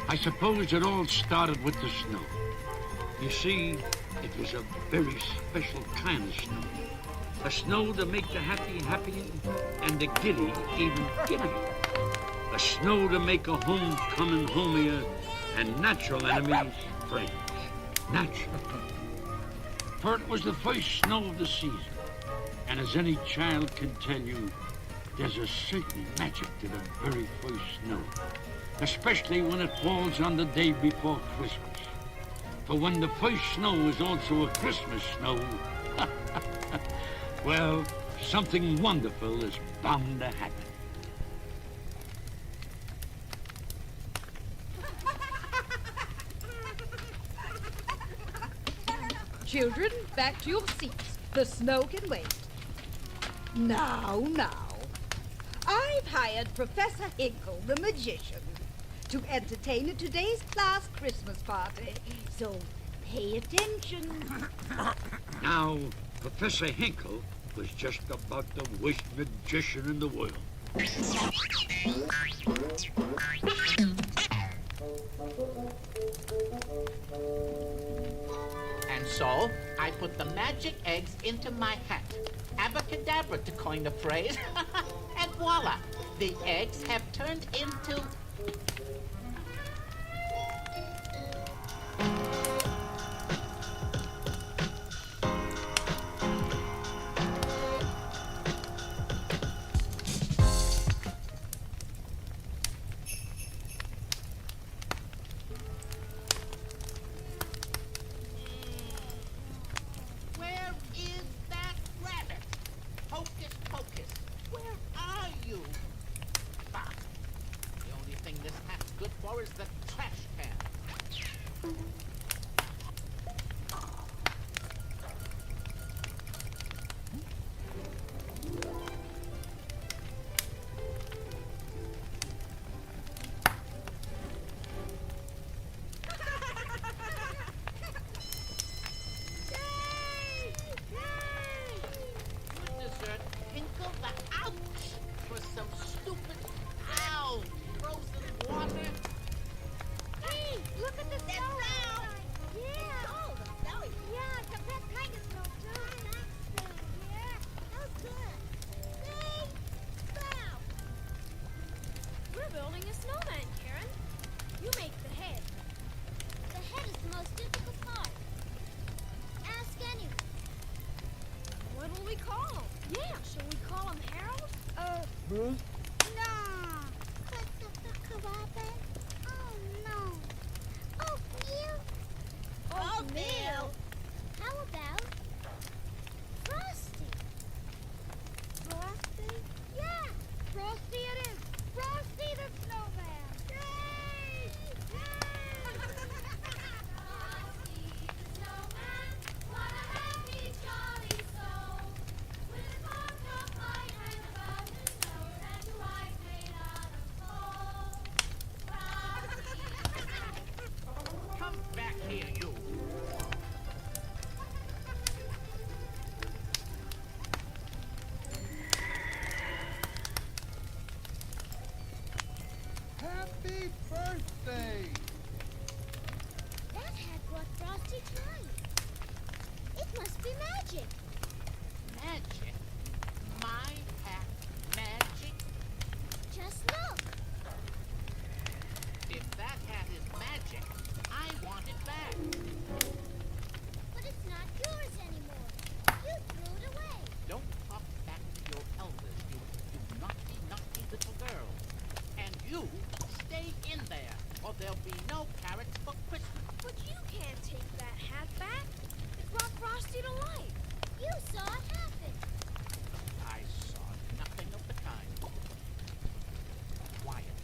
I suppose it all started with the snow. You see, it was a very special kind of snow. A snow to make the happy happy and the giddy even giddier. A snow to make a homecoming homier and natural enemies friends. Natural. For it was the first snow of the season. And as any child can tell you, there's a certain magic to the very first snow. Especially when it falls on the day before Christmas. For when the first snow is also a Christmas snow, well, something wonderful is bound to happen. Children, back to your seats. The snow can wait. Now. I've hired Professor Hinkle, the magician, to entertain at today's class Christmas party. So pay attention. Now, Professor Hinkle was just about the worst magician in the world. And so, I put the magic eggs into my hat. Abracadabra, to coin the phrase. And voila! The eggs have turned into... Where is that rabbit? Hocus pocus, where are you? Ah, the only thing this hat's good for is the trash can. Good dessert, Hinkle the ouch for some stupid ow frozen water. Hey, look at the snow! Yeah! Oh, the snow! Yeah, the best kind of snow, too. I like snow. Yeah, that was good. Say, snow! We're building a snowman, Karen. You make the head. The head is the most difficult part. Ask anyone. What will we call him? Yeah, shall we call him Harold? No! Christopher Robin? Oh, no. Oh, Neil? Oh, Neil. How about Frosty? Frosty? Yeah, Frosty it is. Frosty the snowman. Yay! Come back here, you. Happy birthday! That hat brought Frosty to life. It must be magic. Magic? My hat magic? Just look. If that hat is magic, I want it back. But it's not yours anymore. You threw it away. Don't talk back to your elders, you naughty, naughty little girl. And you stay in there, or there'll be no carrots for Christmas. But you can't take that hat back. It brought Frosty to life. You saw it happen. I saw nothing of the kind. Quiet.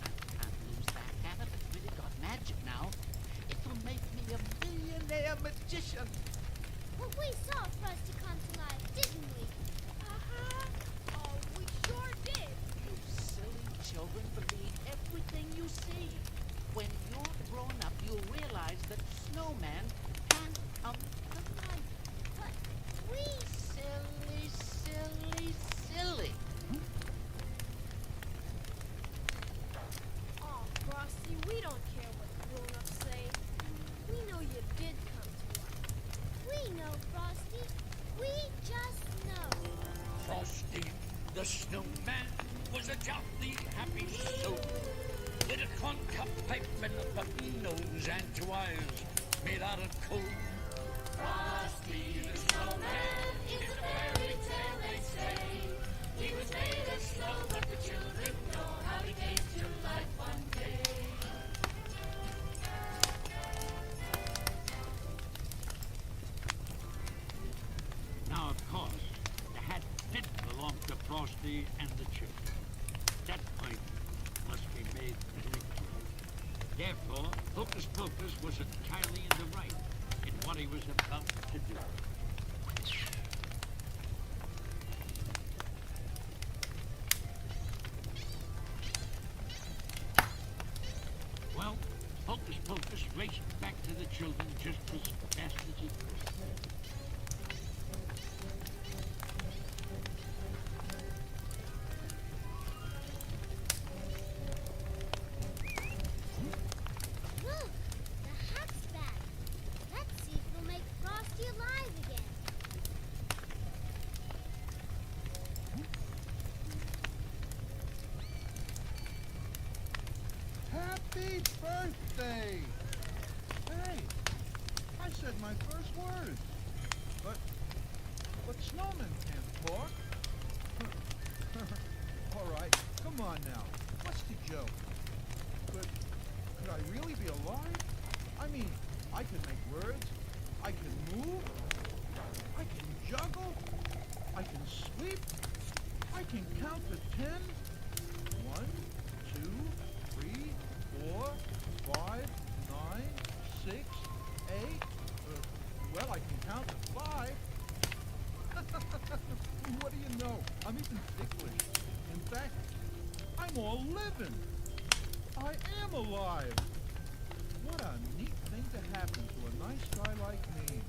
I can't lose that hat if it's really got magic now. It will make me a millionaire magician. But we saw Frosty come to life, didn't we? Uh-huh. Oh, we sure did. You silly children believe everything you see. When you're grown up, you'll realize that snowman can come to life. But we was a jolly happy soul with a corncob pipe and a button nose and two eyes made out of coal. Frosty the Snowman is a fairy tale, they say. He was made of snow, but the children know how he came to life one day. Now, of course, the hat did belong to Frosty and the children. That point must be made very clear. Therefore, Hocus Pocus was entirely in the right in what he was about to do. Well, Hocus Pocus raced back to the children just as fast as he could. Look, the hat's back. Let's see if we'll make Frosty alive again. Happy birthday! Hey, I said my first words. But snowmen can't talk. All right, come on now. What's the joke? Could I really be alive? I mean, I can make words. I can move. I can juggle. I can sweep. I can count to 10. 1, 2, 3, 4, 5, 9, 6, 8. Well, I can count to 5. What do you know? I'm even ticklish. In fact, I'm all living. I am alive. What a neat thing to happen to a nice guy like me.